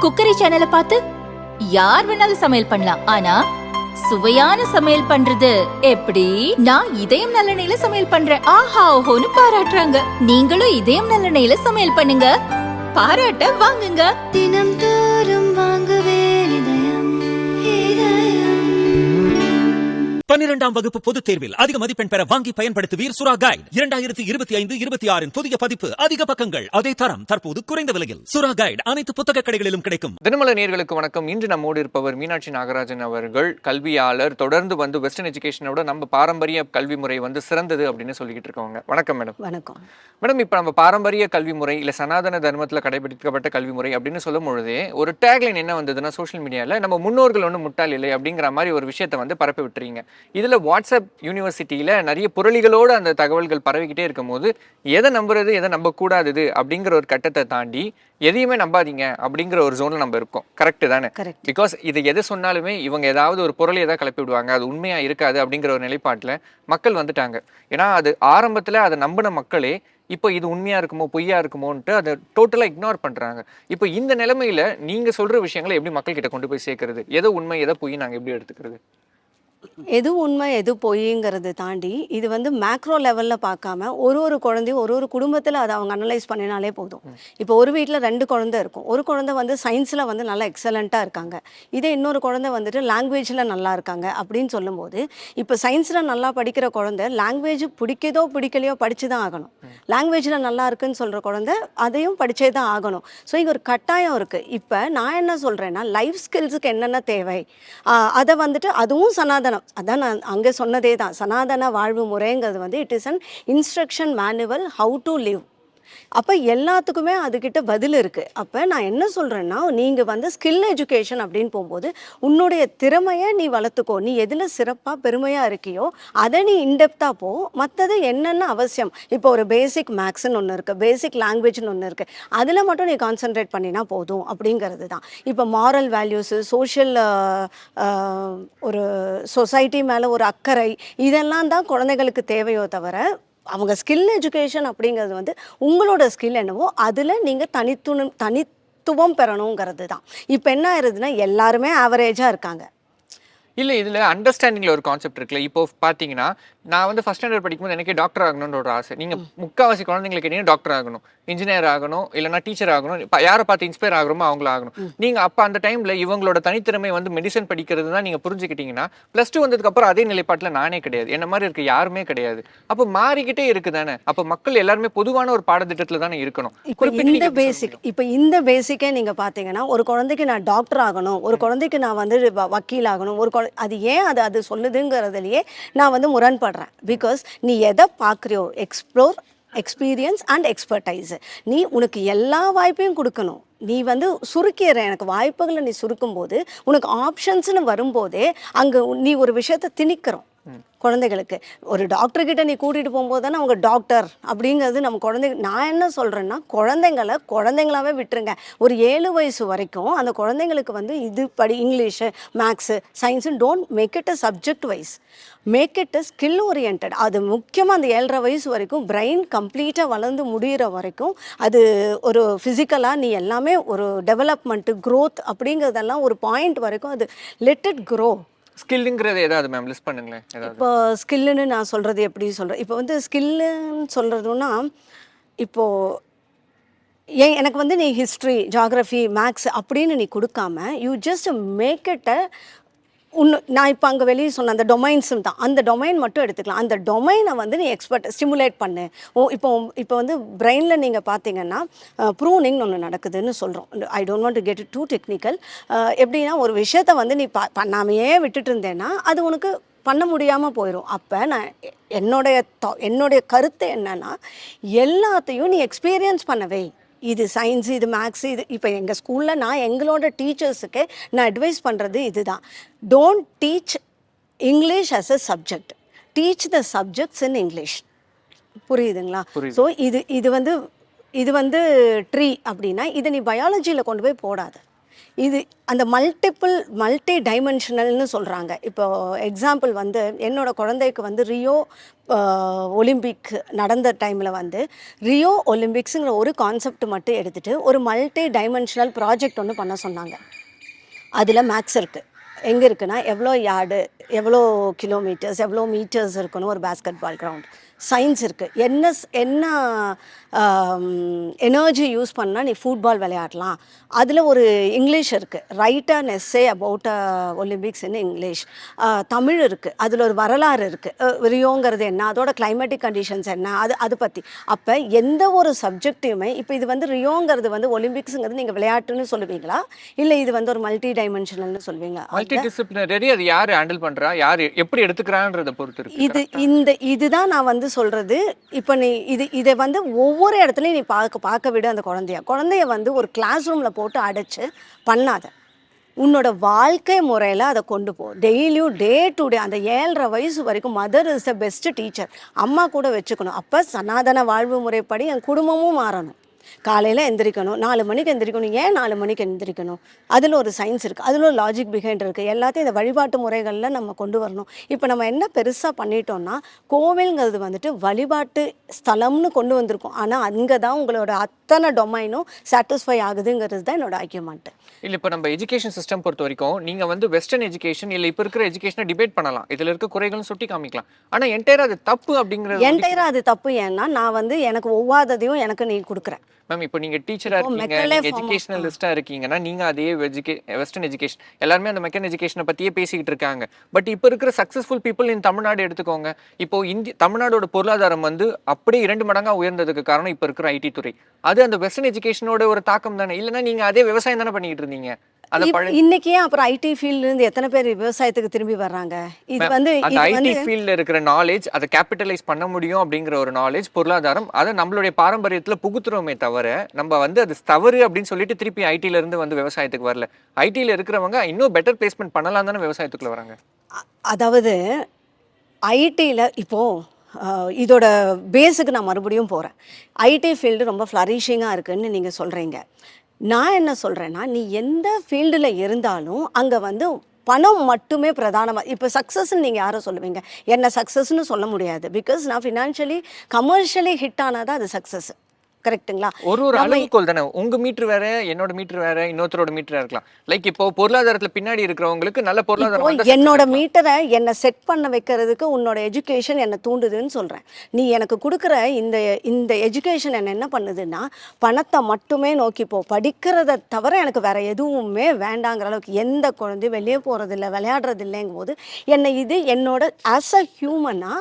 Cookery சேனலை பார்த்து யார் வேணாலும் சமையல் பண்ணலாம். ஆனா சுவையான சமையல் பண்றது எப்படி? நான் இதயம் நல்லெண்ணெயில சமையல் பண்றேன். ஆஹா ஓஹோன்னு பாராட்டுறாங்க. நீங்களும் இதயம் நல்லெண்ணெயில சமையல் பண்ணுங்க, பாராட்ட வாங்குங்க. தினம் தோறும் வாங்குவே இதயம் இதயம். 12ஆம் வகுப்பு பொதுத் தேர்வில் அதிக மதிப்பெண் பெற வாங்கி பயன்படுத்துவீர் சுறா கைடு 2025-26 புதிய பதிப்பு. அதிக பக்கங்கள், அதே தரம், தற்போது குறைந்த விலையில். சுறா கைடு அனைத்து புத்தக கடைகளிலும் கிடைக்கும். தினமலர் நேயர்களுக்கு வணக்கம். இன்று நம்மோடு இருப்பவர் மீனாட்சி நாகராஜன் அவர்கள், கல்வியாளர். தொடர்ந்து வெஸ்டர்ன் எஜுகேஷனோட நம்ம பாரம்பரிய கல்வி முறை சிறந்தது அப்படின்னு சொல்லிக்கிட்டு இருக்கவங்க. வணக்கம் மேடம். வணக்கம் மேடம், இப்போ நம்ம பாரம்பரிய கல்வி முறை இல்லை சனாதன தர்மத்தில் கடைபிடிக்கப்பட்ட கல்வி முறை அப்படின்னு சொல்லும் பொழுதே ஒரு டேக்லைன் என்ன வந்ததுன்னா, சோஷியல் மீடியாவில் நம்ம முன்னோர்கள் ஒன்றும் முட்டாள் இல்லை அப்படிங்கிற மாதிரி ஒரு விஷயத்தை பரப்பி விட்டுறீங்க. இதில் வாட்ஸ்அப் யூனிவர்சிட்டியில் நிறைய புரளிகளோடு அந்த தகவல்கள் பரவிக்கிட்டே இருக்கும் போது எதை நம்புறது எதை நம்பக்கூடாது அப்படிங்கிற ஒரு கட்டத்தை தாண்டி எதையுமே நம்பாதீங்க அப்படிங்கிற ஒரு ஜோனில் நம்ம இருக்கோம். கரெக்டு தானே? பிகாஸ் இது எது சொன்னாலுமே இவங்க ஏதாவது ஒரு பொருளை ஏதாவது கிளப்பி விடுவாங்க, அது உண்மையாக இருக்காது அப்படிங்கிற ஒரு நிலைப்பாட்டில் மக்கள் வந்துட்டாங்க. ஏன்னா அது ஆரம்பத்தில் அதை நம்பின மக்களே இப்போ இது உண்மையாக இருக்குமோ பொய்யா இருக்குமோன்ட்டு அதை டோட்டலாக இக்னோர் பண்ணுறாங்க. இப்போ இந்த நிலைமையில் நீங்கள் சொல்கிற விஷயங்களை எப்படி மக்கள்கிட்ட கொண்டு போய் சேர்க்கறது? எதை உண்மை எதை பொய் நாங்கள் எப்படி எடுத்துக்கிறது? எது உண்மை எது பொய்ங்கிறது தாண்டி இது மேக்ரோ லெவலில் பார்க்காம ஒரு குழந்தையும் ஒரு குடும்பத்தில் அதை அவங்க அனலைஸ் பண்ணினாலே போதும். இப்போ ஒரு வீட்டில் 2 குழந்தை இருக்கும். ஒரு குழந்தை சயின்ஸில் நல்லா எக்ஸலண்ட்டாக இருக்காங்க, இதே இன்னொரு குழந்தை லாங்குவேஜில் நல்லா இருக்காங்க அப்படின்னு சொல்லும்போது, இப்போ சயின்ஸில் நல்லா படிக்கிற குழந்தை லாங்குவேஜ் பிடிக்கதோ பிடிக்கலையோ படித்து தான் ஆகணும். லாங்குவேஜில் நல்லா இருக்குன்னு சொல்கிற குழந்தை அதையும் படித்தே தான் ஆகணும். ஸோ இங்கே ஒரு கட்டாயம் இருக்குது. இப்போ நான் என்ன சொல்கிறேன்னா, லைஃப் ஸ்கில்ஸுக்கு என்னென்ன தேவை அதை அதுவும் சனாதனம். அதான் நான் அங்கே சொன்னதே தான். சனாதன வாழ்வு முறைங்கிறது it is an instruction manual how to live. அப்போ எல்லாத்துக்குமே அதுக்கிட்ட பதில் இருக்குது. அப்போ நான் என்ன சொல்கிறேன்னா, நீங்கள் ஸ்கில் எஜுகேஷன் அப்படின்னு போகும்போது உன்னுடைய திறமையை நீ வளர்த்துக்கோ. நீ எதில் சிறப்பாக பெருமையாக இருக்கியோ அதை நீ இன்டெப்த்தாக போ. மற்றது என்னென்ன அவசியம், இப்போ ஒரு பேசிக் மேக்ஸ்ன்னு ஒன்று இருக்குது, பேசிக் லாங்குவேஜ்னு ஒன்று இருக்குது, அதில் மட்டும் நீ கான்சென்ட்ரேட் பண்ணினா போதும் அப்படிங்கிறது தான். இப்போ மாரல் வேல்யூஸு, சோஷியல் ஒரு சொசைட்டி மேலே ஒரு அக்கறை, இதெல்லாம் தான் குழந்தைகளுக்கு தேவையோ தவிர அவங்க ஸ்கில் எஜுகேஷன் அப்படிங்கிறது உங்களோட ஸ்கில் என்னவோ அதில் நீங்கள் தனித்துவம் பெறணுங்கிறது தான். இப்போ என்ன ஆயிடுதுன்னா, எல்லாருமே ஆவரேஜாக இருக்காங்க. இல்லை, இதில் அண்டர்ஸ்டாண்டிங்கில் ஒரு கான்செப்ட் இருக்குல்ல. இப்போ பார்த்தீங்கன்னா, நான் ஃபஸ்ட் ஸ்டாண்டர்ட் படிக்கும்போது எனக்கே டாக்டர் ஆகணுன்ற ஒரு ஆசை. நீங்கள் முக்கால்வாசி குழந்தைங்களுக்கு கேட்டீங்கன்னா டாக்டர் ஆகணும், இன்ஜினியர் ஆகணும், இல்லைனா டீச்சர் ஆகணும். இப்போ யாரை பார்த்து இன்ஸ்பயர் ஆகிறோமோ அவங்கள ஆகணும். நீங்கள் அப்போ அந்த டைமில் இவங்களோட தனித்திறமை மெடிசன் படிக்கிறது தான் நீங்கள் புரிஞ்சுக்கிட்டீங்கன்னா, +2 வந்ததுக்கப்புறம் அதே நிலைப்பாட்டில் நானே கிடையாது, என்ன மாதிரி இருக்க யாருமே கிடையாது. அப்போ மாறிக்கிட்டே இருக்குது தானே. அப்போ மக்கள் எல்லாருமே பொதுவான ஒரு பாடத்திட்டத்தில் தானே இருக்கணும். இப்போ இந்த பேசிக்கே நீங்கள் பார்த்தீங்கன்னா, ஒரு குழந்தைக்கு நான் டாக்டர் ஆகணும், ஒரு குழந்தைக்கு நான் வக்கீல் ஆகணும், அது ஏன் அது சொல்லுதுங்கிறதுலையே நான் முரண்படுறேன். பிகாஸ் நீ எதை பார்க்குறியோ, எக்ஸ்ப்ளோர், எக்ஸ்பீரியன்ஸ் அண்ட் எக்ஸ்பர்டைஸ். நீ உனக்கு எல்லா வாய்ப்பையும் கொடுக்கணும். நீ சுருக்கிற எனக்கு வாய்ப்புகளை நீ சுருக்கும்போது, உனக்கு ஆப்ஷன்ஸ்னு வரும்போதே அங்கே நீ ஒரு விஷயத்தை திணிக்கிறோம். குழந்தைகளுக்கு ஒரு டாக்டர்கிட்ட நீ கூட்டிகிட்டு போகும்போது தானே அவங்க டாக்டர் அப்படிங்கிறது நம்ம குழந்தைங்க. நான் என்ன சொல்கிறேன்னா, குழந்தைங்களாவே விட்டுருங்க. ஒரு 7 வயசு வரைக்கும் அந்த குழந்தைங்களுக்கு இது படி, English, maths, science, don't make it a subject wise, make it a skill orient. அது முக்கியமாக அந்த 7.5 வயசு வரைக்கும் பிரெயின் கம்ப்ளீட்டாக வளர்ந்து முடிகிற வரைக்கும் அது ஒரு ஃபிசிக்கலாக நீ எல்லாமே ஒரு டெவலப்மெண்ட்டு, க்ரோத் அப்படிங்கிறதெல்லாம் ஒரு பாயிண்ட் வரைக்கும் அது லெட் இட் க்ரோ. ஸ்கில்லுங்கிறது ஏதாவது மேம் லிஸ்ட் பண்ணுங்களேன். இப்போ ஸ்கில்லுன்னு நான் சொல்கிறது எப்படி சொல்கிறேன், இப்போ ஸ்கில்லுன்னு சொல்கிறதுன்னா, இப்போது எனக்கு நீ ஹிஸ்ட்ரி, ஜாகிரஃபி, மேக்ஸ் அப்படின்னு நீ கொடுக்காம you just make it a நான் இப்போ அங்கே வெளியே சொன்ன அந்த டொமைன்ஸும் தான், அந்த டொமைன் மட்டும் எடுத்துக்கலாம். அந்த டொமைனை நீ ஸ்டிமுலேட் பண்ணு. இப்போ பிரெயினில் நீங்கள் பார்த்தீங்கன்னா ப்ரூனிங்னு ஒன்று நடக்குதுன்னு சொல்கிறோம். I don't want to get it too technical. எப்படின்னா, ஒரு விஷயத்தை நீ பண்ணாமையே விட்டுட்டு இருந்தேன்னா அது உனக்கு பண்ண முடியாமல் போயிடும். அப்போ நான் என்னுடைய கருத்து என்னன்னா, எல்லாத்தையும் நீ எக்ஸ்பீரியன்ஸ் பண்ணவே. இது சயின்ஸு, இது மேக்ஸு, இது இப்போ எங்கள் ஸ்கூலில் நான் எங்களோட டீச்சர்ஸுக்கு நான் அட்வைஸ் பண்ணுறது இதுதான். Don't teach English as a subject, teach the subjects in English. புரியுதுங்களா? ஸோ இது ட்ரீ அப்படின்னா இதை நீ பயாலஜியில் கொண்டு போய் போடாது. இது அந்த மல்டி டைமென்ஷனல்னு சொல்கிறாங்க. இப்போ எக்ஸாம்பிள் வந்து என்னோட குழந்தைக்கு வந்து ரியோ ஒலிம்பிக் நடந்த டைமில் வந்து ரியோ ஒலிம்பிக்ஸுங்கிற ஒரு கான்செப்ட் மட்டும் எடுத்துகிட்டு ஒரு மல்டி டைமென்ஷனல் ப்ராஜெக்ட் ஒன்று பண்ண சொன்னாங்க. அதில் மேக்ஸ் இருக்குது. எங்கே இருக்குன்னா எவ்வளோ யார்டு, எவ்வளோ கிலோமீட்டர்ஸ், எவ்வளோ மீட்டர்ஸ் இருக்கணும் ஒரு பேஸ்கெட் பால் கிரவுண்ட். சயின்ஸ் இருக்குது. என்ன எனர்ஜி யூஸ் பண்ணால் நீ ஃபுட்பால் விளையாடலாம். அதில் ஒரு இங்கிலீஷ் இருக்குது. Right an essay about Olympics in English. Tamil இருக்குது. அதில் ஒரு வரலாறு இருக்குது. ரியோங்கிறது என்ன, அதோட கிளைமேட்டிக் கண்டிஷன்ஸ் என்ன, அது பற்றி. அப்போ எந்த ஒரு சப்ஜெக்டையுமே இப்போ இது வந்து ரியோங்கிறது வந்து ஒலிம்பிக்ஸுங்கிறது நீங்கள் விளையாட்டுன்னு சொல்லுவீங்களா, இல்லை இது வந்து ஒரு மல்டி டைமென்ஷனல்னு சொல்லுவீங்களா? மல்டி டிசிப்ளினரி அது யார் ஹேண்டில் பண்ணுறா, யார் எப்படி எடுத்துக்கிறான்றதை பொறுத்து இருக்கு. இதுதான் நான் வந்து சொல்கிறது. இப்போ நீ இதை வந்து ஒவ்வொரு இடத்துலையும் நீ பார்க்க விடு அந்த குழந்தைய வந்து ஒரு கிளாஸ் ரூமில் போட்டு அடைச்சு பண்ணாத. உன்னோட வாழ்க்கை முறையில் அதை கொண்டு போ. டெய்லியும் டே டு டே அந்த 7.5 வயசு வரைக்கும் mother is the best teacher. அம்மா கூட வச்சுக்கணும். அப்போ சனாதன வாழ்வு முறைப்படி என் குடும்பமும் மாறணும். காலையில் எந்திரிக்கணும், 4 மணிக்கு எந்திரிக்கணும். ஏன் 4 மணிக்கு எந்திரிக்கணும்? அதில் ஒரு சயின்ஸ் இருக்குது, அதில் ஒரு லாஜிக் பிஹைண்ட் இருக்குது. எல்லாத்தையும் இந்த வழிபாட்டு முறைகளில் நம்ம கொண்டு வரணும். இப்போ நம்ம என்ன பெருசாக பண்ணிட்டோம்னா, கோவில்ங்கிறது வந்துட்டு வழிபாட்டு ஸ்தலம்னு கொண்டு வந்திருக்கோம். ஆனால் அங்கே தான் உங்களோட அத்தனை டொமைனும் சாட்டிஸ்ஃபை ஆகுதுங்கிறது தான் என்னோட ஆர்கியூமெண்ட். இல்லை, இப்போ நம்ம எஜுகேஷன் சிஸ்டம் பொறுத்த வரைக்கும் நீங்கள் வந்து வெஸ்டர்ன் எஜுகேஷன் இல்லை இப்போ இருக்கிற எஜுகேஷனை டிபேட் பண்ணலாம், இதில் இருக்க குறைகளும் சுட்டி காமிக்கலாம். ஆனால் என்டையராக அது தப்பு அப்படிங்கிறது. என்டையராக அது தப்பு. ஏன்னா நான் வந்து எனக்கு ஒவ்வாததையும் எனக்கு நீ கொடுக்குறேன். மேம், இப்போ நீங்கள் டீச்சராக இருக்கீங்க, எஜுகேஷனலிஸ்ட்டாக இருக்கீங்கன்னா நீங்கள் அதே வெஸ்டர்ன் எஜுகேஷன் எல்லாருமே அந்த மெக்கன் எஜுகேஷனை பற்றியே பேசிக்கிட்டு இருக்காங்க. பட் இப்போ இருக்கிற சக்ஸஸ்ஃபுல் பீப்புள் இன் தமிழ்நாடு எடுத்துக்கோங்க. இப்போ தமிழ்நாடோட பொருளாதாரம் வந்து அப்படியே 2 மடங்காக உயர்ந்ததுக்கு காரணம் இப்போ இருக்கிற ஐடி துறை. அது அந்த வெஸ்டர்ன் எஜுகேஷனோட ஒரு தாக்கம் தானே. இல்லைன்னா நீங்கள் அதே விவசாயம் தானே பண்ணிக்கிட்டு இருந்தீங்க. இன்னைக்கே அப்புறம் ஐடி ஃபீல்ட்ல இருந்து எத்தனை பேர் விவசாயத்துக்கு திரும்பி வர்றாங்க? இது வந்து அந்த ஐடி ஃபீல்ட்ல இருக்கிற நாலேஜ், அதை கேபிட்டலைஸ் பண்ண முடியும் அப்படிங்கிற ஒரு நாலேஜ், பொருளாதாரம், அதை நம்மளுடைய பாரம்பரியத்துல புகுத்துறோமே தவிர நம்ம வந்து அது தவறு அப்படின்னு சொல்லிட்டு திருப்பி ஐடில இருந்து வந்து விவசாயத்துக்கு வரல. ஐடில இருக்கிறவங்க இன்னும் பெட்டர் பிளேஸ்மெண்ட் பண்ணலாம் தானே விவசாயத்துக்குள்ள வராங்க. அதாவது ஐடியில் இப்போ இதோட பேஸுக்கு நான் மறுபடியும் போகிறேன். ஐடி ஃபீல்டு ரொம்ப ஃப்ளரிஷிங்காக இருக்குதுன்னு நீங்கள் சொல்கிறீங்க. நான் என்ன சொல்கிறேன்னா, நீ எந்த ஃபீல்டில் இருந்தாலும் அங்கே வந்து பணம் மட்டுமே பிரதானமாக. இப்போ சக்ஸஸ்ன்னு நீங்கள் யாரை சொல்லுவீங்க? என்ன சக்ஸஸ்ன்னு சொல்ல முடியாது. பிகாஸ் நான் ஃபினான்ஷியலி கமர்ஷியலி ஹிட் ஆனால் தான் அது சக்ஸஸ். கரெக்ட்டுங்களா? ஒரு அளவுகோல் தானே. உங்க மீட்டர் வேற, என்னோட மீட்டர் வேற, இன்னொருத்தரோட மீட்டரா இருக்கலாம். லைக் இப்போ பொருளாதாரத்துல பின்னாடி இருக்கிறவங்களுக்கு நல்ல பொருளாதாரம். என்னோட மீட்டரை என்ன செட் பண்ண வைக்கிறதுக்கு உன்னோட எஜுகேஷன் என்ன தூண்டுதுன்னு சொல்றேன். நீ எனக்கு கொடுக்குற இந்த எஜுகேஷன் என்ன பண்ணுதுன்னா, பணத்தை மட்டுமே நோக்கி போ, படிக்கிறத தவிர எனக்கு வேற எதுவுமே வேண்டாங்கிற அளவுக்கு. எந்த குழந்தையும் வெளியே போறதில்லை, விளையாடுறது இல்லைங்கும் போது இது என்னோட ஆஸ் அ ஹியூமனா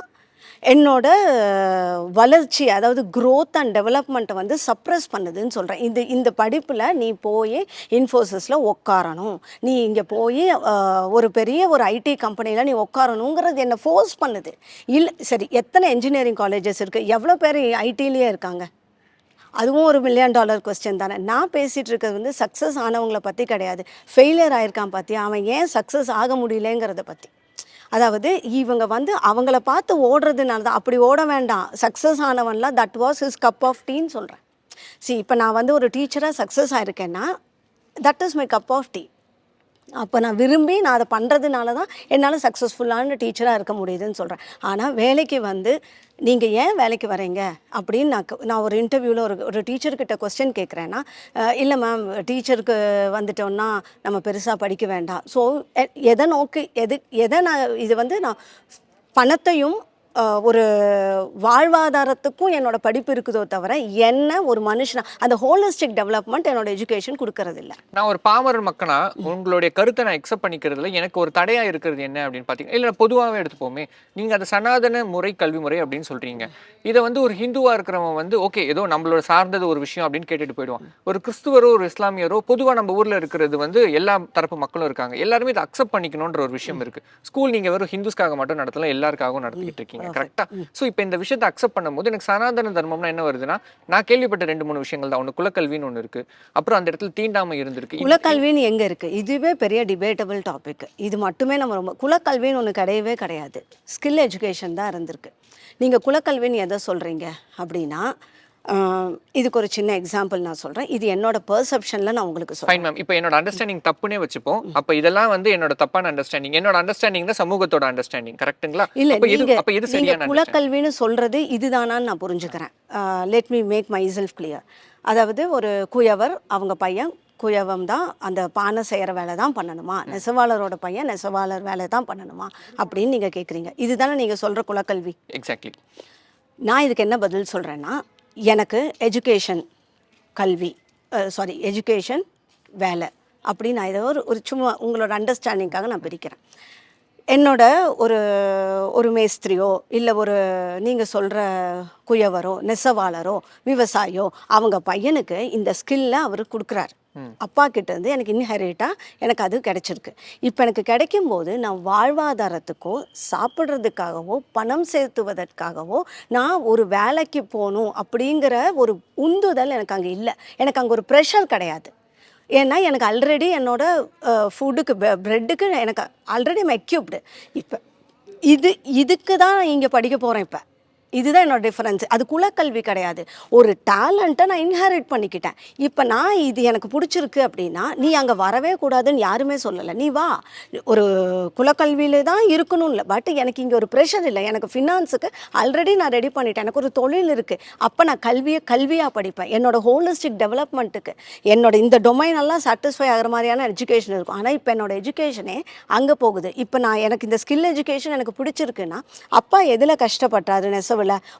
என்னோட வளர்ச்சி, அதாவது க்ரோத் அண்ட் டெவலப்மெண்ட்டை வந்து சப்ரெஸ் பண்ணுதுன்னு சொல்கிறேன். இந்த படிப்பில் நீ போய் இன்ஃபோசிஸில் உட்காரணும், நீ இங்கே போய் ஒரு பெரிய ஒரு ஐடி கம்பெனியில் நீ உட்காரணுங்கிறது என்னை ஃபோர்ஸ் பண்ணுது. இல்லை சரி, எத்தனை என்ஜினியரிங் காலேஜஸ் இருக்குது, எவ்வளோ பேர் ஐடிலேயே இருக்காங்க? அதுவும் ஒரு $1 மில்லியன் கொஸ்டின் தானே. நான் பேசிகிட்டு இருக்கிறது வந்து சக்ஸஸ் ஆனவங்களை பற்றி கிடையாது. ஃபெயிலியர் ஆயிருக்கான் பார்த்தியா, அவன் ஏன் சக்ஸஸ் ஆக முடியலங்கிறத பற்றி. அதாவது இவங்க வந்து அவங்கள பார்த்து ஓடுறதுனால தான். அப்படி ஓட வேண்டாம். சக்ஸஸ் ஆனவன்லாம் that was his cup of டீன்னு சொல்கிறேன். இப்போ நான் வந்து ஒரு டீச்சராக சக்ஸஸ் ஆகிருக்கேன்னா that is my cup of tea. அப்போ நான் விரும்பி நான் அதை பண்ணுறதுனால தான் என்னால் சக்ஸஸ்ஃபுல்லான டீச்சராக இருக்க முடியுதுன்னு சொல்கிறேன். ஆனால் வேலைக்கு வந்து நீங்கள் ஏன் வேலைக்கு வரீங்க அப்படின்னு நான் ஒரு இன்டர்வியூவில் ஒரு டீச்சர்கிட்ட கொஸ்டின் கேட்குறேன்னா, இல்லை மேம், டீச்சருக்கு வந்துட்டோன்னா நம்ம பெருசாக படிக்க வேண்டாம். ஸோ எதை நோக்கி எதை நான் இது வந்து நான் பணத்தையும் ஒரு வாழ்வாதாரத்துக்கும் என்னோட படிப்பு இருக்குதோ தவிர என்ன ஒரு மனுஷனா அந்த ஹோலிஸ்டிக் டெவலப்மெண்ட் என்னோட எஜுகேஷன் கொடுக்கறதில்ல. நான் ஒரு பாமர மக்கனா உங்களுடைய கருத்தை நான் எக்ஸப்ட் பண்ணிக்கிறதுல எனக்கு ஒரு தடையா இருக்கிறது என்ன அப்படின்னு பார்த்தீங்கன்னா, இல்லை பொதுவாகவே எடுத்துப்போமே, நீங்கள் அதை சனாதன முறை கல்வி முறை அப்படின்னு சொல்றீங்க. இதை வந்து ஒரு ஹிந்துவா இருக்கிறவன் வந்து ஓகே ஏதோ நம்மளோட சார்ந்தது ஒரு விஷயம் அப்படின்னு கேட்டுட்டு போயிடுவான். ஒரு கிறிஸ்துவரோ ஒரு இஸ்லாமியரோ பொதுவாக நம்ம ஊரில் இருக்கிறது வந்து எல்லா தரப்பு மக்களும் இருக்காங்க, எல்லாருமே இதை அக்செப்ட் பண்ணிக்கணுன்ற ஒரு விஷயம் இருக்கு. ஸ்கூல் நீங்கள் வெறும் ஹிந்துஸ்க்காக மட்டும் நடத்தலாம், எல்லாருக்காகவும் நடத்திட்டு இருக்கீங்க. கரெக்டா? ஸோ இப்போ இந்த விஷயத்தை அக்செப்ட் பண்ணும்போது எனக்கு சனாதன தர்மம்னா என்ன வருதுன்னா, நான் கேள்விப்பட்ட 2-3 விஷயங்கள் தான். ஒன்று குலக்கல்வின்னு ஒன்று இருக்கு, அப்புறம் அந்த இடத்துல தீண்டாமை இருந்திருக்கு. குலக்கல்வின்னு எங்க இருக்கு? இதுவே பெரிய டிபேட்டபிள் டாபிக். இது மட்டுமே நம்ம ரொம்ப குலக்கல்வின்னு ஒன்று கிடையவே கிடையாது. ஸ்கில் எஜுகேஷன் தான் இருந்திருக்கு. நீங்கள் குலக்கல்வின்னு எதை சொல்கிறீங்க அப்படின்னா, இதுக்கு ஒரு சின்ன எக்ஸாம்பிள் நான் சொல்கிறேன். இது என்னோட பெர்செப்ஷனில் நான் உங்களுக்கு ஃபைன் சொல்கிறேன். மேம். இப்போ என்னோட அண்டர்ஸ்டாண்டிங் தப்புனே வச்சுப்போம். அப்போ இதெல்லாம் வந்து என்னோட தப்பான அண்டர்ஸ்டாண்டிங். என்னோட அண்டர்ஸ்டாண்டிங் தான் சமூகத்தோட அண்டர்ஸ்டாண்டிங். கரெக்ட்டுங்களா? இல்லை, அப்போ இது நீங்கள் அப்போ இது நீங்கள் சரியான அண்டர்ஸ்டாண்டிங். குலக்கல்வின்னு சொல்கிறது இதுதானான்னு நான் புரிஞ்சுக்கிறேன். Let me make myself clear. அதாவது ஒரு குயவர் அவங்க பையன் குயவம் தான் அந்த பானை செய்கிற வேலை தான் பண்ணணுமா, நெசவாளரோட பையன் நெசவாளர் வேலை தான் பண்ணணுமா அப்படின்னு நீங்கள் கேட்குறீங்க. இதுதானே நீங்கள் சொல்கிற குலக்கல்வி. எக்ஸாக்ட்லி. நான் இதுக்கு என்ன பதில் சொல்கிறேன்னா, எனக்கு எஜுகேஷன் கல்வி எஜுகேஷன் வேலை அப்படி நான் இதை ஒரு சும்மா உங்களோட அண்டர்ஸ்டாண்டிங்காக நான் பிரிக்கிறேன். என்னோட ஒரு ஒரு மேஸ்திரியோ இல்லை ஒரு நீங்கள் சொல்கிற குயவரோ நெசவாளரோ விவசாயியோ அவங்க பையனுக்கு இந்த ஸ்கில்லை அவர் கொடுக்குறாரு. அப்பா கிட்டேருந்து எனக்கு இன்ஹெரிட்டாக எனக்கு அது கிடைச்சிருக்கு. இப்போ எனக்கு கிடைக்கும் போது நான் வாழ்வாதாரத்துக்கோ சாப்பிட்றதுக்காகவோ பணம் சேர்த்துவதற்காகவோ நான் ஒரு வேலைக்கு போகணும் அப்படிங்கிற ஒரு உந்துதல் எனக்கு அங்கே இல்லை. எனக்கு அங்கே ஒரு ப்ரெஷர் கிடையாது. ஏன்னா எனக்கு ஆல்ரெடி என்னோட ஃபுட்டுக்கு ப்ரெட்டுக்கு எனக்கு ஆல்ரெடி எக்யூப்டு. இப்போ இதுக்கு தான் இங்கே படிக்க போகிறேன். இப்போ இதுதான் என்னோட டிஃப்ரென்ஸ். அது குலக்கல்வி கிடையாது. ஒரு டேலண்ட்டை நான் இன்ஹெரிட் பண்ணிக்கிட்டேன். இப்போ நான் இது எனக்கு பிடிச்சிருக்கு அப்படின்னா நீ அங்கே வரவே கூடாதுன்னு யாருமே சொல்லலை. நீ வா, ஒரு குலக்கல்வியில தான் இருக்கணும் இல்லை. பட் எனக்கு இங்கே ஒரு ப்ரெஷர் இல்லை. எனக்கு ஃபினான்ஸுக்கு ஆல்ரெடி நான் ரெடி பண்ணிட்டேன். எனக்கு ஒரு தொழில் இருக்குது. அப்போ நான் கல்வியாக படிப்பேன். என்னோட ஹோலிஸ்டிக் டெவலப்மெண்ட்டுக்கு என்னோட இந்த டொமைனெல்லாம் சாட்டிஸ்ஃபை ஆகிற மாதிரியான எஜுகேஷன் இருக்கும். ஆனால் இப்போ என்னோட எஜுகேஷனே அங்கே போகுது. இப்போ நான் எனக்கு இந்த ஸ்கில் எஜுகேஷன் எனக்கு பிடிச்சிருக்குன்னா அப்பா எதில் கஷ்டப்பட்டாரு நெசவில்,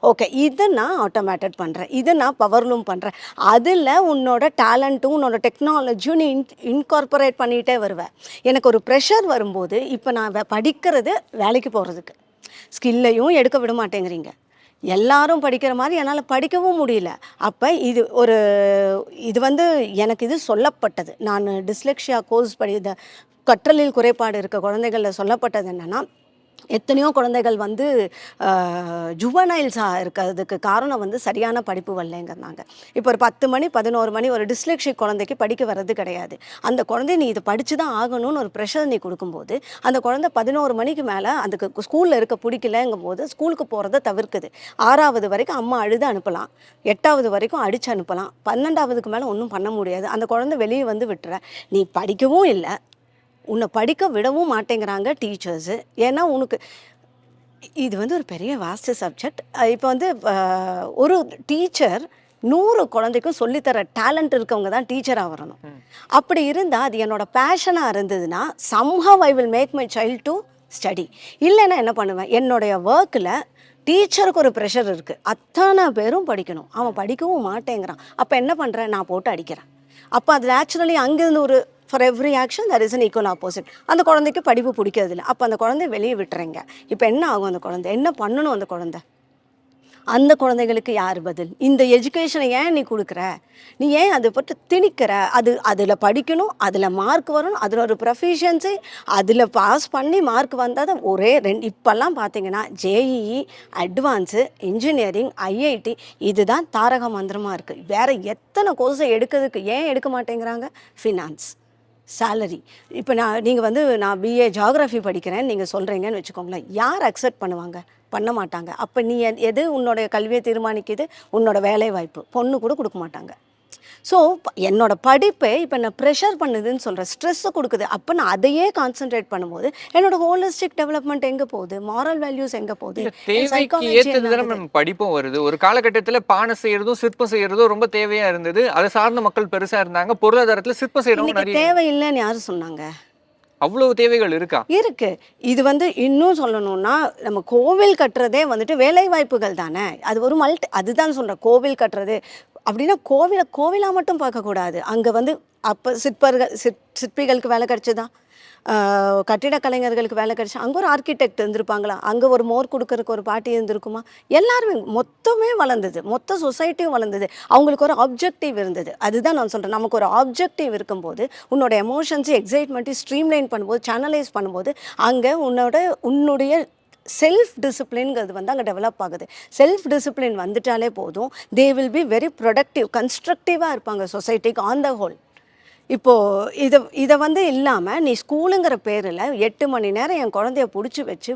ஓகே இதை நான் ஆட்டோமேட்டட் பண்ணுறேன், இதை நான் பவர்லூம் பண்ணுறேன். அதில் உன்னோட டேலண்ட்டும் உன்னோட டெக்னாலஜியும் நீ இன்கார்பரேட் பண்ணிகிட்டே வருவேன். எனக்கு ஒரு ப்ரெஷர் வரும்போது இப்போ நான் படிக்கிறது வேலைக்கு போகிறதுக்கு ஸ்கில்லையும் எடுக்க விட மாட்டேங்கிறீங்க. எல்லாரும் படிக்கிற மாதிரி என்னால் படிக்கவும் முடியல. அப்போ இது வந்து எனக்கு இது சொல்லப்பட்டது. நான் டிஸ்லெக்ஷியா கோர்ஸ் இந்த கற்றலில் குறைபாடு இருக்க குழந்தைகளில் சொல்லப்பட்டது என்னென்னா, எத்தனையோ குழந்தைகள் வந்து ஜுவனைல்ஸாக இருக்கிறதுக்கு காரணம் வந்து சரியான படிப்பு வரலைங்கிறாங்க. இப்போ ஒரு 10 மணி 11 மணி ஒரு டிஸ்லெக்ஷிக் குழந்தைக்கு படிக்க வர்றது கிடையாது. அந்த குழந்தை நீ இதை படித்து தான் ஆகணும்னு ஒரு ப்ரெஷர் நீ கொடுக்கும்போது அந்த குழந்தை 11 மணிக்கு மேலே அதுக்கு ஸ்கூலில் இருக்க பிடிக்கலங்கும் போது ஸ்கூலுக்கு போகிறத தவிர்க்குது. 6வது வரைக்கும் அம்மா அழுது அனுப்பலாம், 8வது வரைக்கும் அடித்து அனுப்பலாம், 12வதுக்கு மேலே ஒன்றும் பண்ண முடியாது. அந்த குழந்தை வெளியே வந்து விட்டுற. நீ படிக்கவும் இல்லை, உன்னை படிக்க விடவும் மாட்டேங்கிறாங்க டீச்சர்ஸு. ஏன்னா உனக்கு இது வந்து ஒரு பெரிய வாஸ்ட் சப்ஜெக்ட். இப்போ வந்து ஒரு டீச்சர் 100 குழந்தைக்கும் சொல்லித்தர டேலண்ட் இருக்கவங்க தான் டீச்சராக வரணும். அப்படி இருந்தால் அது என்னோட பேஷனாக இருந்ததுன்னா somehow I will make my child to study. இல்லைன்னா என்ன பண்ணுவேன், என்னுடைய ஒர்க்கில் டீச்சருக்கு ஒரு ப்ரெஷர் இருக்குது, அத்தனை பேரும் படிக்கணும், அவன் படிக்கவும் மாட்டேங்கிறான். அப்போ என்ன பண்ணுறேன், நான் போட்டு அடிக்கிறேன். அப்போ அது நேச்சுரலி அங்கேருந்து ஒரு for every action that is an equal opposite. அந்த குழந்தைக்கு படிப்பு பிடிக்கிறது இல்லை. அப்போ அந்த குழந்தைய வெளியே விட்டுறேங்க. இப்போ என்ன ஆகும், அந்த குழந்தை என்ன பண்ணணும், அந்த குழந்தைகளுக்கு யார் பதில்? இந்த எஜுகேஷனை ஏன் நீ கொடுக்குற, நீ ஏன் அதை பற்றி திணிக்கிற? அதில் படிக்கணும், அதில் மார்க் வரணும், அதில் ஒரு ப்ரொஃபிஷியன்சி, அதில் பாஸ் பண்ணி மார்க் வந்தால் தான் ஒரே இப்போல்லாம் பார்த்தீங்கன்னா ஜேஇஇ, அட்வான்ஸு, இன்ஜினியரிங், ஐஐடி இதுதான் தாரக மந்திரமாக இருக்குது. வேறு எத்தனை கோர்ஸை எடுக்கிறதுக்கு ஏன் எடுக்க மாட்டேங்கிறாங்க? Finance, salary. இப்போ நான் பிஏ ஜியாகிரஃபி படிக்கிறேன்னு நீங்கள் சொல்கிறீங்கன்னு வச்சுக்கோங்களேன், யார் அக்செப்ட் பண்ணுவாங்க? பண்ண மாட்டாங்க. அப்போ நீ எது உன்னோடைய கல்வியை தீர்மானிக்குது? உன்னோட வேலை வாய்ப்பு. பொண்ணு கூட கொடுக்க மாட்டாங்க. ஸோ என்னோட படிப்பை இப்போ நான் ப்ரெஷர் பண்ணுதுன்னு சொல்கிறேன், ஸ்ட்ரெஸ்ஸு கொடுக்குது. அப்போ நான் அதையே கான்சென்ட்ரேட் பண்ணும்போது என்னோட ஹோலிஸ்டிக் டெவலப்மெண்ட் எங்கே போகுது, மாரல் வேல்யூஸ் எங்கே போகுது, தேவைக்கு ஏற்றது தானே நம்ம படிப்பும் வருது. ஒரு காலகட்டத்தில் பானை செய்யறதும் சிற்பம் செய்யறதும் ரொம்ப தேவையா இருந்தது. அதை சார்ந்த மக்கள் பெருசா இருந்தாங்க. பொருளாதாரத்தில் சிற்பம் செய்யறவங்க நிறைய. தேவையில்லைன்னு யாரும் சொன்னாங்க? அவ்வளவு தேவைகள் இருக்கா? இருக்கு. இது வந்து இன்னும் சொல்லணும்னா நம்ம கோவில் கட்டுறதே வந்துட்டு வேலை வாய்ப்புகள் தானே. அது ஒரு அதுதான் சொல்கிறேன், கோவில் கட்டுறது அப்படின்னா கோவிலாக மட்டும் பார்க்கக்கூடாது. அங்கே வந்து அப்போ சிற்பிகளுக்கு வேலை கிடைச்சதா, கட்டிட கலைஞர்களுக்கு வேலை கிடைச்சா, அங்கே ஒரு ஆர்கிடெக்ட் இருந்திருப்பாங்களா, அங்கே ஒரு மோர் கொடுக்கறதுக்கு ஒரு பாட்டி இருந்திருக்குமா, எல்லாருமே மொத்தமே வளர்ந்தது, மொத்த சொசைட்டியும் வளர்ந்தது. அவங்களுக்கு ஒரு ஆப்ஜெக்டிவ் இருந்தது. அதுதான் நான் சொல்கிறேன், நமக்கு ஒரு ஆப்ஜெக்டிவ் இருக்கும்போது உன்னோட எமோஷன்ஸு எக்ஸைட்மெண்ட்டையும் ஸ்ட்ரீம்லைன் பண்ணும்போது, சேனலைஸ் பண்ணும்போது அங்கே உன்னுடைய செல்ஃப் டிசிப்ளின்ங்கிறது வந்து அங்கே டெவலப் ஆகுது. செல்ஃப் டிசிப்ளின் வந்துட்டாலே போதும், they will be very productive, கன்ஸ்ட்ரக்டிவாக இருப்பாங்க சொசைட்டிக்கு ஆன் த ஹோல். இப்போ இதை வந்து இல்லாமல் நீ ஸ்கூலுங்கிற பேரில் 8 மணி நேரம் என் குழந்தைய பிடிச்சி வச்சு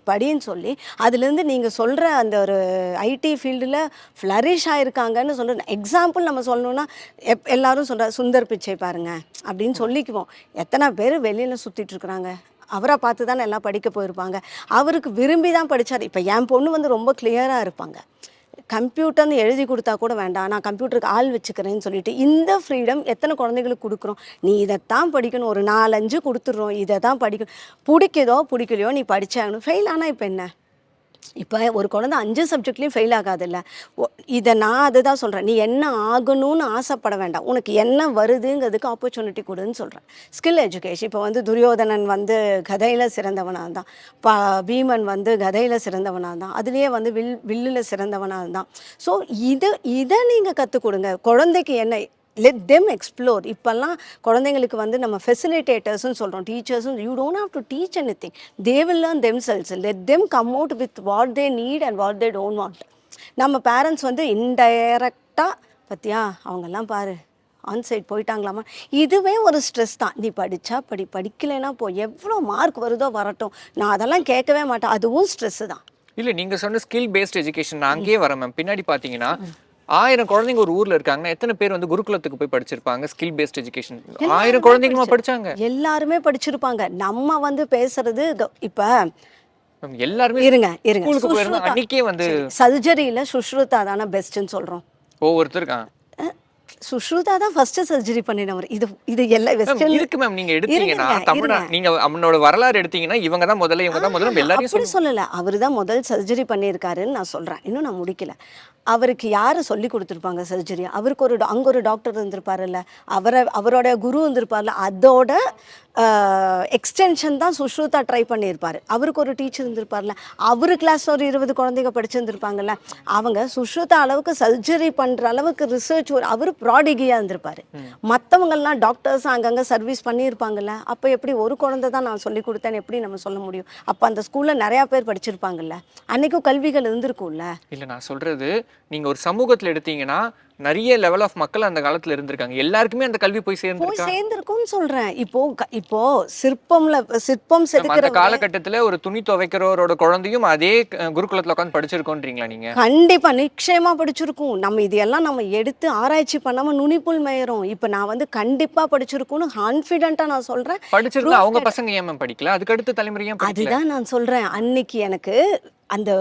படின்னு சொல்லி அதுலேருந்து நீங்கள் சொல்கிற அந்த ஒரு ஐடி ஃபீல்டில் ஃப்ளரிஷ் ஆயிருக்காங்கன்னு சொல்கிற எக்ஸாம்பிள் நம்ம சொல்லணும்னா எல்லாரும் சொல்கிற சுந்தர் பிச்சை பாருங்க அப்படின்னு சொல்லிக்குவோம். எத்தனை பேர் வெளியில் சுற்றிட்டு இருக்கிறாங்க. அவரை பார்த்து தானே எல்லாம் படிக்க போயிருப்பாங்க. அவருக்கு விரும்பி தான் படித்தார். இப்போ என் பொண்ணு வந்து ரொம்ப கிளியராக இருப்பாங்க. கம்ப்யூட்டர்னு எழுதி கொடுத்தா கூட வேண்டாம், நான் கம்ப்யூட்டருக்கு ஆள் வச்சுக்கிறேன்னு சொல்லிட்டு இந்த ஃப்ரீடம் எத்தனை குழந்தைகளுக்கு கொடுக்குறோம். நீ இதைத்தான் படிக்கணும், ஒரு 4-5 கொடுத்துட்றோம், இதை தான் படிக்கணும், பிடிக்குதோ பிடிக்கலையோ நீ படிச்சாகணும். ஃபெயில் ஆனால் இப்போ என்ன? இப்போ ஒரு குழந்தை 5 சப்ஜெக்ட்லேயும் ஃபெயில் ஆகாதில்ல. இதை நான் அதுதான் சொல்கிறேன், நீ என்ன ஆகணும்னு ஆசைப்பட வேண்டாம், உனக்கு என்ன வருதுங்கிறதுக்கு ஆப்பர்ச்சுனிட்டி கொடுன்னு சொல்கிறேன். Skill education. இப்போ வந்து துரியோதனன் வந்து கதையில் சிறந்தவனாக இருந்தான், பீமன் வந்து கதையில் சிறந்தவனாக இருந்தான், அதுலேயே வந்து வில்லில் சிறந்தவனாக இருந்தான். ஸோ இதை நீங்கள் கற்றுக் கொடுங்க குழந்தைக்கு. என்ன லெட் தெம் எக்ஸ்ப்ளோர். இப்போல்லாம் குழந்தைங்களுக்கு வந்து நம்ம ஃபெசிலிட்டேட்டர்ஸ்னு சொல்கிறோம், டீச்சர்ஸும். You don't have to teach anything, they will learn themselves. Let them come out with what they need and what they don't want. நம்ம பேரண்ட்ஸ் வந்து இன்டைரக்டாக பற்றியா அவங்கெல்லாம் பாரு ஆன்சைட் போயிட்டாங்களாமா, இதுவே ஒரு ஸ்ட்ரெஸ் தான். நீ படித்தா படிக்கலைன்னா போ, எவ்வளோ மார்க் வருதோ வரட்டும், நான் அதெல்லாம் கேட்கவே மாட்டேன், அதுவும் ஸ்ட்ரெஸ்ஸு தான். இல்லை நீங்கள் சொன்ன ஸ்கில் பேஸ்ட் எஜுகேஷன் நான் அங்கேயே வரேன் மேம். பின்னாடி பார்த்தீங்கன்னா 1000 குழந்தைங்க ஒரு ஊர்ல இருக்காங்கன்னா எத்தனை பேர் வந்து குருகுலத்துக்கு போய் படிச்சிருப்பாங்க? ஸ்கில் பேஸ்ட் எஜுகேஷன் 1000 குழந்தைங்களுமா படிச்சாங்க? எல்லாருமே படிச்சிருப்பாங்க. நம்ம வந்து பேசுறது இப்ப எல்லாருமே இருங்க ஸ்கூலுக்கு போயிருந்தா அன்னைக்கே வந்து சர்ஜரியில சுஷ்ருதா தானே பெஸ்ட்னு சொல்றோம். ஒவ்வொருத்தருக்கான் சுஷ்ருதா தான் ஃபர்ஸ்ட் சர்ஜரி பண்ணினவர். இது எல்லாம் வெஸ்டர்ன் இருக்கு மேம். நீங்க எடுத்தீங்கன்னா தமிழ் நீங்க அவனோட வரலாறு எடுத்தீங்கன்னா இவங்க தான் முதல்ல எல்லாரையும் அப்படி சொல்லல. அவர் தான் முதல் சர்ஜரி பண்ணியிருக்காருன்னு நான் சொல்றேன். இன்னும் நான் முடிக்கல. அவருக்கு யாரு சொல்லி கொடுத்துருப்பாங்க சர்ஜரி? அவருக்கு அங்க ஒரு டாக்டர் இருந்திருப்பாருல்ல, அவரோட குரு இருந்திருப்பார்ல, அதோட எக்ஸ்டென்ஷன் தான் சுஷ்ருதா ட்ரை பண்ணியிருப்பாரு. அவருக்கு ஒரு டீச்சர் இருந்திருப்பார்ல, அவரு கிளாஸ் ஒரு 20 குழந்தைங்க படிச்சிருந்துருப்பாங்கல்ல. அவங்க சுஷ்ருதா அளவுக்கு சர்ஜரி பண்ற அளவுக்கு ரிசர்ச் அவர் ப்ராடிகியா இருந்திருப்பாரு. மற்றவங்கெல்லாம் டாக்டர்ஸ் அங்கங்க சர்வீஸ் பண்ணியிருப்பாங்கல்ல. அப்போ எப்படி ஒரு குழந்தை தான் நான் சொல்லி கொடுத்தேன்னு எப்படி நம்ம சொல்ல முடியும்? அப்போ அந்த ஸ்கூல்ல நிறைய பேர் படிச்சிருப்பாங்கல்ல, அன்னைக்கும் கல்விகள் இருந்திருக்கும்ல. இல்லை நான் சொல்றது, நீங்க ஒரு சமூகத்துல எடுத்தீங்கன்னா நிறைய லெவல் ஆஃப் மக்கள் அந்த காலத்துல இருந்திருக்காங்க, எல்லாருக்குமே அந்த கல்வி போய் சேர்ந்திருக்கும்னு சொல்றேன். இப்போ சிற்பம் செதுக்கிற காலகட்டத்துல ஒரு துணி துவைக்கிறவரோட குழந்தையும் அதே குருகுலத்துல உட்காந்து படிச்சிருக்கோன்றீங்களா நீங்க? கண்டிப்பா நிச்சயமா படிச்சிருக்கோம். நம்ம இதெல்லாம் நம்ம எடுத்து ஆராய்ச்சி பண்ணாம நுனிப்புள் மேயறோம். இப்ப நான் வந்து கண்டிப்பா படிச்சிருக்கோம்னு கான்ஃபிடென்ட்டா நான் சொல்றேன். படிச்சிருந்தா அவங்க பசங்க ஏன் படிக்கல? அதுக்கு அடுத்த தலைமுறையும் படிக்கல. அதுதான் நான் சொல்றேன். அன்னைக்கு எனக்கு அந்த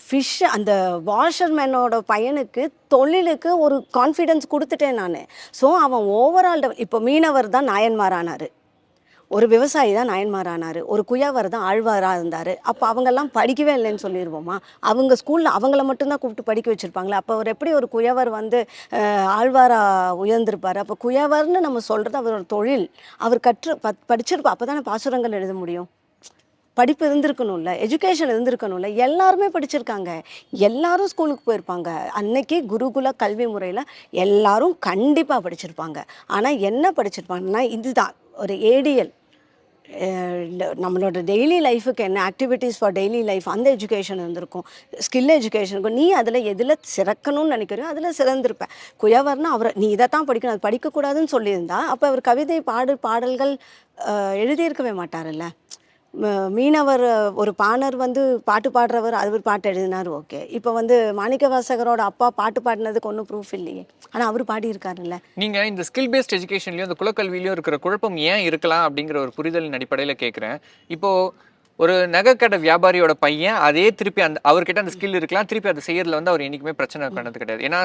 ஃபிஷ் அந்த வாஷர்மேனோட பையனுக்கு தொழிலுக்கு ஒரு கான்ஃபிடென்ஸ் கொடுத்துட்டேன் நான். ஸோ அவன் ஓவரால் இப்போ மீனவர் தான் நாயன்மார் ஆனார், ஒரு விவசாயி தான் நாயன்மார் ஆனார், ஒரு குயவர் தான் ஆழ்வாராக இருந்தார். அப்போ அவங்கெல்லாம் படிக்கவே இல்லைன்னு சொல்லிடுவோமா? அவங்க ஸ்கூலில் அவங்கள மட்டும்தான் கூப்பிட்டு படிக்க வச்சுருப்பாங்களே. அப்போ அவர் எப்படி ஒரு குயவர் வந்து ஆழ்வாராக உயர்ந்திருப்பார்? அப்போ குயவர்னு நம்ம சொல்கிறது அவரோட தொழில். அவர் படிச்சிருப்பா. அப்போ தானே பாசுரங்கள் எழுத முடியும். படிப்பு இருந்திருக்கணும்ல, எஜுகேஷன் இருந்திருக்கணும்ல. எல்லாருமே படிச்சிருக்காங்க, எல்லாரும் ஸ்கூலுக்கு போயிருப்பாங்க. அன்னைக்கு குருகுல கல்வி முறையில் எல்லாரும் கண்டிப்பாக படிச்சிருப்பாங்க. ஆனால் என்ன படிச்சிருப்பாங்கன்னா, இதுதான் ஒரு ஏடிஎல், நம்மளோட டெய்லி லைஃபுக்கு என்ன ஆக்டிவிட்டீஸ் ஃபார் டெய்லி லைஃப், அந்த எஜுகேஷன் இருந்திருக்கும், ஸ்கில் எஜுகேஷன் இருக்கும். நீ அதில் எதில் சிறக்கணும்னு நினைக்கிறியோ அதில் சிறந்திருப்பேன். குயவர்னா அவரை நீ இதைத்தான் படிக்கணும், அது படிக்கக்கூடாதுன்னு சொல்லியிருந்தா அப்போ அவர் கவிதை பாடல்கள் எழுதியிருக்கவே மாட்டார்ல்ல. மீனவர் ஒரு பாணர் வந்து பாட்டு பாடுறவர், அவர் பாட்டு எழுதினார், ஓகே. இப்போ வந்து மாணிக்கவாசகரோட அப்பா பாட்டு பாடினதுக்கு ஒன்றும் ப்ரூஃப் இல்லையே, ஆனால் அவர் பாடியிருக்காருல்ல. நீங்கள் இந்த ஸ்கில் பேஸ்ட் எஜுகேஷன்லையும் இந்த குலக்கல்வியிலையும் இருக்கிற குழப்பம் ஏன் இருக்கலாம் அப்படிங்கிற ஒரு புரிதலின் அடிப்படையில் கேட்குறேன். இப்போது ஒரு நகைக்கடை வியாபாரியோட பையன் அதே திருப்பி அவர்கிட்ட அந்த ஸ்கில் இருக்கலாம், திருப்பி அதை செய்யறதுல வந்து அவர் என்றைக்குமே பிரச்சனை பண்ணது கிடையாது. ஏன்னா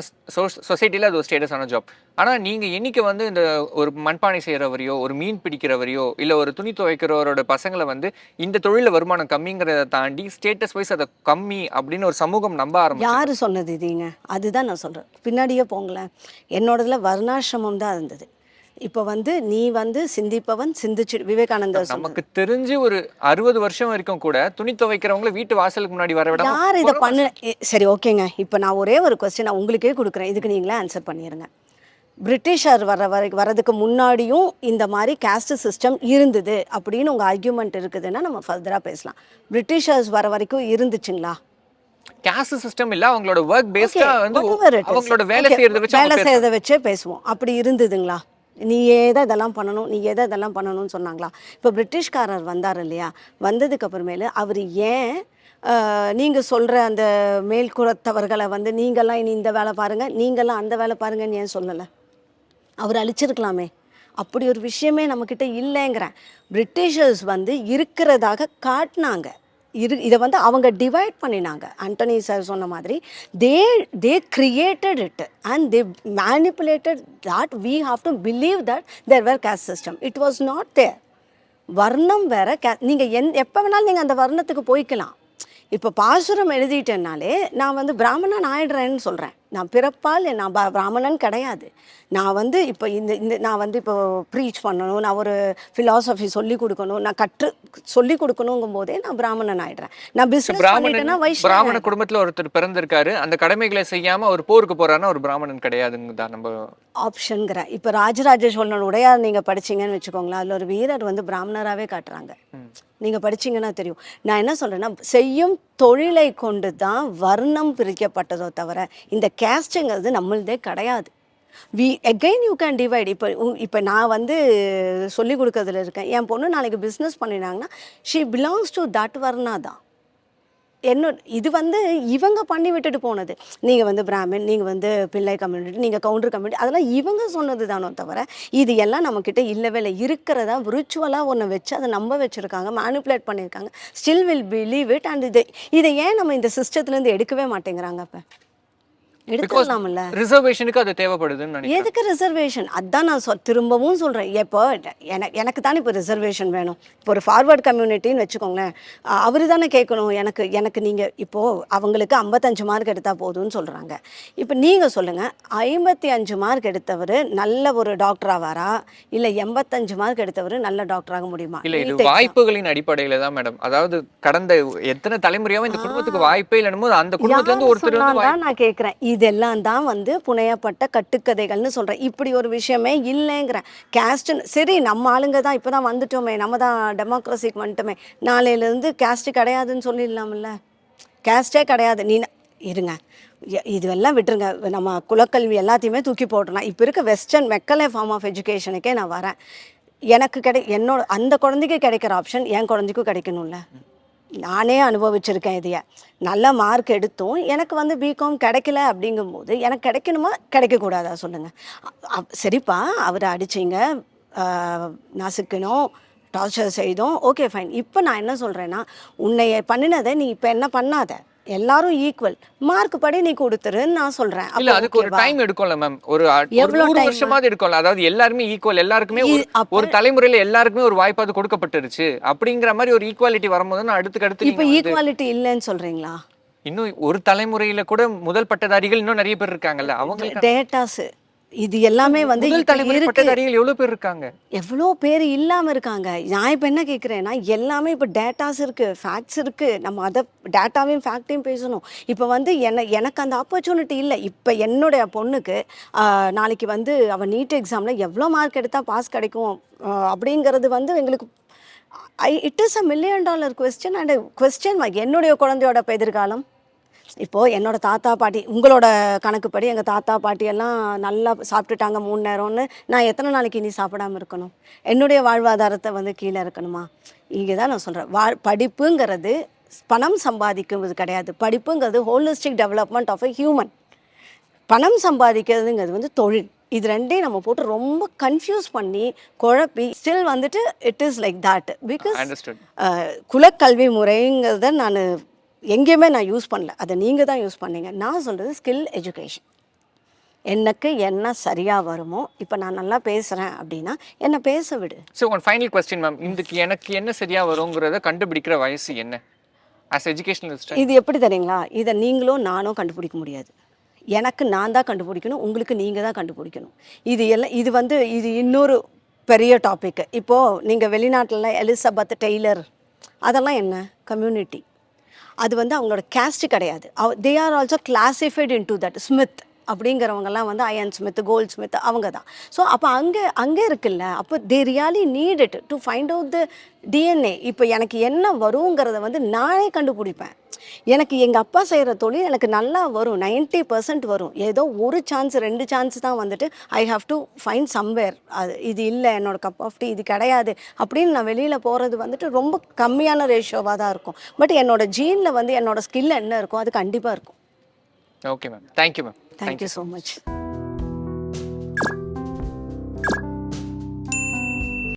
சொசைட்டியில் அது ஒரு ஸ்டேட்டஸான ஜாப். ஆனால் நீங்கள் என்னைக்கு வந்து இந்த ஒரு மண்பானை செய்கிறவரையோ, ஒரு மீன் பிடிக்கிறவரையோ, இல்லை ஒரு துணி துவைக்கிறவரோட பசங்களை வந்து இந்த தொழிலில் வருமானம் கம்மிங்கிறத தாண்டி ஸ்டேட்டஸ் வைஸ் அதை கம்மி அப்படின்னு ஒரு சமூகம் நம்ப ஆரம்பிச்சு. யார் சொன்னது இதுங்க? அதுதான் நான் சொல்கிறேன். பின்னாடியே போங்களேன். என்னோடதுல வர்ணாசிரமம் தான் இருந்தது. இப்போ வந்து நீ வந்து சிந்திப்பவன் சிந்திச்சு, விவேகானந்தர் நமக்கு தெரிஞ்சு ஒரு 60 வருஷம் வரைக்கும் கூட துணி துவைக்கிறவங்கள வீட்டு வாசலுக்கு முன்னாடி வர விட யார் இதை பண்ண? சரி ஓகேங்க, இப்போ நான் ஒரே ஒரு கொஸ்டின் உங்களுக்கே கொடுக்குறேன், இதுக்கு நீங்களே ஆன்சர் பண்ணிடுங்க. பிரிட்டிஷர் வரதுக்கு முன்னாடியும் இந்த மாதிரி காஸ்ட் சிஸ்டம் இருந்தது அப்படின்னு உங்கள் ஆர்கியூமெண்ட் இருக்குதுன்னா நம்ம ஃபர்தராக பேசலாம். பிரிட்டிஷர்ஸ் வர வரைக்கும் இருந்துச்சுங்களா? காஸ்ட் சிஸ்டம் இல்ல, அவங்களோட ஒர்க் பேஸ்டா வந்து அவங்களோட வேலை செய்யறத வச்சே பேசுவோம். அப்படி இருந்ததுங்களா? நீயே தான் இதெல்லாம் பண்ணணும், நீயே தான் இதெல்லாம் பண்ணணும்னு சொன்னாங்களா? இப்போ பிரிட்டிஷ்காரர் வந்தார் இல்லையா? வந்ததுக்கு அப்புறமேலு அவர் ஏன் நீங்கள் சொல்கிற அந்த மேல்குலத்தவர்களை வந்து நீங்கள்லாம் இனி இந்த வேலை பாருங்கள், நீங்கள்லாம் அந்த வேலை பாருங்கன்னு ஏன் சொல்லலை? அவர் அழிச்சிருக்கலாமே. அப்படி ஒரு விஷயமே நம்மக்கிட்ட இல்லைங்கிறேன். பிரிட்டிஷர்ஸ் வந்து இருக்கிறதாக காட்டினாங்க. இதை வந்து அவங்க டிவைட் பண்ணினாங்க. ஆண்டனி சார் சொன்ன மாதிரி they created it and they manipulated that we have to believe that there were caste system. It was not there. வர்ணம் வேற, நீங்கள் எப்போ வேணாலும் நீங்கள் அந்த வர்ணத்துக்கு போய்க்கலாம். இப்போ பாசுரம் எழுதிட்டேன்னாலே நான் வந்து பிராமணன் ஆயிடுறேன்னு சொல்கிறேன். நான் பிறப்பால் நான் பிராமணன் கிடையாது. நான் வந்து இப்போ நான் வந்து இப்போ ப்ரீச் பண்ணணும், நான் ஒரு ஃபிலாசபி சொல்லி கொடுக்கணும், நான் சொல்லி கொடுக்கணுங்கும் போதே நான் பிராமணன் ஆயிடுறேன். நான் பிஸ்னஸ் பண்ணிட்டேன்னா பிராமண குடும்பத்துல ஒருத்தர் பிறந்திருக்காரு, அந்த கடமைகளை செய்யாம ஒரு போருக்கு போறாருன்னா ஒரு பிராமணன் கிடையாதுங்க தான் நம்ம ஆப்ஷனுங்கிறேன். இப்போ ராஜராஜ சோழன் உடையார் நீங்கள் படிச்சீங்கன்னு வச்சுக்கோங்களேன், அதில் ஒரு வீரர் வந்து பிராமணராகவே காட்டுறாங்க. நீங்கள் படிச்சீங்கன்னா தெரியும். நான் என்ன சொல்கிறேன்னா, செய்யும் தொழிலை கொண்டு தான் வர்ணம் பிரிக்கப்பட்டதோ தவிர இந்த கேஸ்ட்டுங்கிறது நம்மளதே கிடையாது. Again you can divide. இப்போ நான் வந்து சொல்லி கொடுக்கறதுல இருக்கேன். என் பொண்ணு நாளைக்கு பிஸ்னஸ் பண்ணினாங்கன்னா ஷீ பிலாங்ஸ் டு தட் வர்ணா தான். இது வந்து இவங்க பண்ணி விட்டுட்டு போனது. நீங்கள் வந்து பிராமின், நீங்கள் வந்து பிள்ளை கம்யூனிட்டி, நீங்கள் கவுண்டர் கம்யூனிட்டி, அதெல்லாம் இவங்க சொன்னது தானோ தவிர இது எல்லாம் நம்மக்கிட்ட இல்லவே இல்லை. இருக்கிறதா விர்ச்சுவலாக ஒன்று வச்சு அதை நம்ப வச்சுருக்காங்க, மேனிப்புலேட் பண்ணியிருக்காங்க. Still will believe it. And இதை ஏன் நம்ம இந்த சிஸ்டத்துலேருந்து எடுக்கவே மாட்டேங்கிறாங்க? அப்போ எடுத்துக்கலாம்ல. ரிசர்வேஷனுக்கு அது தேவைப்படுதுன்னு நினைக்கிறேன். எதுக்கு ரிசர்வேஷன்? அதான் நான் திரும்பவும் சொல்கிறேன். இப்போ எனக்கு தானே இப்போ ரிசர்வேஷன் வேணும். இப்போ ஒரு ஃபார்வர்ட் கம்யூனிட்டின்னு வச்சுக்கோங்களேன், அவர் தானே கேட்கணும் எனக்கு நீங்கள் இப்போது அவங்களுக்கு 55 மார்க் எடுத்தால் போதும்னு சொல்கிறாங்க. இப்போ நீங்கள் சொல்லுங்கள், 55 மார்க் எடுத்தவர் நல்ல ஒரு டாக்டர் ஆவாரா, இல்லை 85 மார்க் எடுத்தவர் நல்ல டாக்டராக முடியுமா? இல்லை, இது வாய்ப்புகளின் அடிப்படையில் தான் மேடம். அதாவது கடந்த எத்தனை தலைமுறையாகவும் இந்த குடும்பத்துக்கு வாய்ப்பே இல்லைன்னு அந்த குடும்பத்துலேருந்து ஒருத்தர் நான் கேட்குறேன். இதெல்லாம் தான் வந்து புனையப்பட்ட கட்டுக்கதைகள்னு சொல்கிறேன். இப்படி ஒரு விஷயமே இல்லைங்கிறேன். கேஸ்ட்டு சரி, நம்ம ஆளுங்க தான் இப்போ தான் வந்துட்டோமே, நம்ம தான் டெமோக்ரஸிக்கு வந்துட்டோமே, நாளையிலேருந்து கேஸ்ட்டு கிடையாதுன்னு சொல்லிடலாம்ல. கேஸ்டே கிடையாது. இருங்க, இதுவெல்லாம் விட்டுருங்க. நம்ம குலக்கல்வி எல்லாத்தையுமே தூக்கி போட்டுடலாம். இப்போ இருக்க வெஸ்டர்ன் மெக்கலே ஃபார்ம் ஆஃப் எஜுகேஷனுக்கே நான் வரேன். எனக்கு என்னோட அந்த குழந்தைக்கு கிடைக்கிற ஆப்ஷன் என் குழந்தைக்கும் கிடைக்கணும்ல. நானே அனுபவிச்சிருக்கேன். இதைய நல்ல மார்க் எடுத்தும் எனக்கு வந்து பிகாம் கிடைக்கல. அப்படிங்கும்போது எனக்கு கிடைக்கணுமா கிடைக்கக்கூடாதா சொல்லுங்கள்? சரிப்பா, அவரை அடிச்சிங்க, நசுக்கணும், டார்ச்சர் செய்தோம், ஓகே ஃபைன். இப்போ நான் என்ன சொல்கிறேன்னா, உன்னை பண்ணினதை நீ இப்போ என்ன பண்ணாத, எல்லாரும் ஈக்குவல், மார்க் படி நீ கொடுத்துருன்னு நான் சொல்றேன். இல்ல, அதுக்கு ஒரு டைம் எடுக்கும்ல மேம். ஒரு 100 வருஷமாவது எடுக்கும்ல. அதாவது எல்லாருமே ஈக்குவல், எல்லாருக்குமே ஒரு தலைமுறையில எல்லாருக்குமே ஒரு வாய்ப்பு அது கொடுக்கப்பட்டுருச்சு அப்படிங்கிற மாதிரி ஒரு ஈக்குவாலிட்டி வரும்போது அடுத்து இப்போ ஈக்குவாலிட்டி இல்லைன்னு சொல்றீங்களா? இன்னும் ஒரு தலைமுறையில கூட முதல் பட்டதாரிகள் இன்னும் நிறைய பேர் இருக்காங்கல்ல. அவங்க டேட்டாஸ் இது எல்லாமே வந்து எவ்வளவு பேர் இருக்காங்க, எவ்வளோ பேர் இல்லாமல் இருக்காங்க. நான் இப்போ என்ன கேட்குறேன்னா, எல்லாமே இப்போ டேட்டாஸ் இருக்குது, ஃபேக்ட்ஸ் இருக்குது. நம்ம அதை டேட்டாவையும் ஃபேக்டையும் பேசணும். இப்போ வந்து எனக்கு அந்த ஆப்பர்ச்சுனிட்டி இல்லை. இப்போ என்னுடைய பொண்ணுக்கு நாளைக்கு வந்து அவள் நீட் எக்ஸாமில் எவ்வளோ மார்க் எடுத்தால் பாஸ் கிடைக்கும் அப்படிங்கிறது வந்து எங்களுக்கு it is $1 million question. And question என்னுடைய குழந்தையோட எதிர்காலம். இப்போது என்னோடய தாத்தா பாட்டி, உங்களோட கணக்குப்படி எங்கள் தாத்தா பாட்டியெல்லாம் நல்லா சாப்பிட்டுட்டாங்க 3 நேரம்னு, நான் எத்தனை நாளைக்கு இனி சாப்பிடாமல் இருக்கணும்? என்னுடைய வாழ்வாதாரத்தை வந்து கீழே இருக்கணுமா? இங்கே தான் நான் சொல்கிறேன், படிப்புங்கிறது பணம் சம்பாதிக்கிறது கிடையாது. படிப்புங்கிறது holistic development of a human. பணம் சம்பாதிக்கிறதுங்கிறது வந்து தொழில். இது ரெண்டையும் நம்ம போட்டு ரொம்ப கன்ஃபியூஸ் பண்ணி குழப்பி ஸ்டில் வந்துட்டு it is like that. Because குலக்கல்வி முறைங்கிறத நான் எங்கேயுமே நான் யூஸ் பண்ணல, அதை நீங்கள் தான் யூஸ் பண்ணீங்க. நான் சொல்கிறது ஸ்கில் எஜுகேஷன். எனக்கு என்ன சரியாக வருமோ, இப்போ நான் நல்லா பேசுகிறேன் அப்படின்னா என்னை பேச விடு. So one final question ma'am, இதுக்கு எனக்கு என்ன சரியாக வருங்கிறத கண்டுபிடிக்கிற வயசு என்ன ஆஸ் எஜுகேஷனலிஸ்ட்? இது எப்படி தெரியுங்களா? இதை நீங்களும் நானும் கண்டுபிடிக்க முடியாது. எனக்கு நான் தான் கண்டுபிடிக்கணும், உங்களுக்கு நீங்கள் தான் கண்டுபிடிக்கணும். இது வந்து இது இன்னொரு பெரிய டாபிக். இப்போது நீங்கள் வெளிநாட்டில் எலிசபெத் டெய்லர் அதெல்லாம் என்ன கம்யூனிட்டி? அது வந்து அவங்களோட கேஸ்ட்டு கிடையாது. They are also classified into that. Smith அப்படிங்கிறவங்கெல்லாம் வந்து அயன் ஸ்மித், கோல்ட் ஸ்மித் அவங்க தான். ஸோ அப்போ அங்கே இருக்குல்ல, அப்போ they really need it to find out the DNA. இப்போ எனக்கு என்ன வருங்கிறத வந்து நானே கண்டுபிடிப்பேன். எனக்கு எங்கள் அப்பா செய்கிற தொழில் எனக்கு நல்லா வரும், 90% வரும். ஏதோ ஒரு சான்ஸ் 2 சான்ஸ் தான் வந்துட்டு I have to find somewhere, அது இது இல்லை என்னோட கப் ஆஃப் டீ, இது கிடையாது அப்படின்னு நான் வெளியில் போகிறது வந்துட்டு ரொம்ப கம்மியான ரேஷியோவாக தான் இருக்கும். பட் என்னோட ஜீனில் வந்து என்னோட ஸ்கில் என்ன இருக்கோ அது கண்டிப்பாக இருக்கும். Okay ma'am, thank you ma'am. Thank you so much.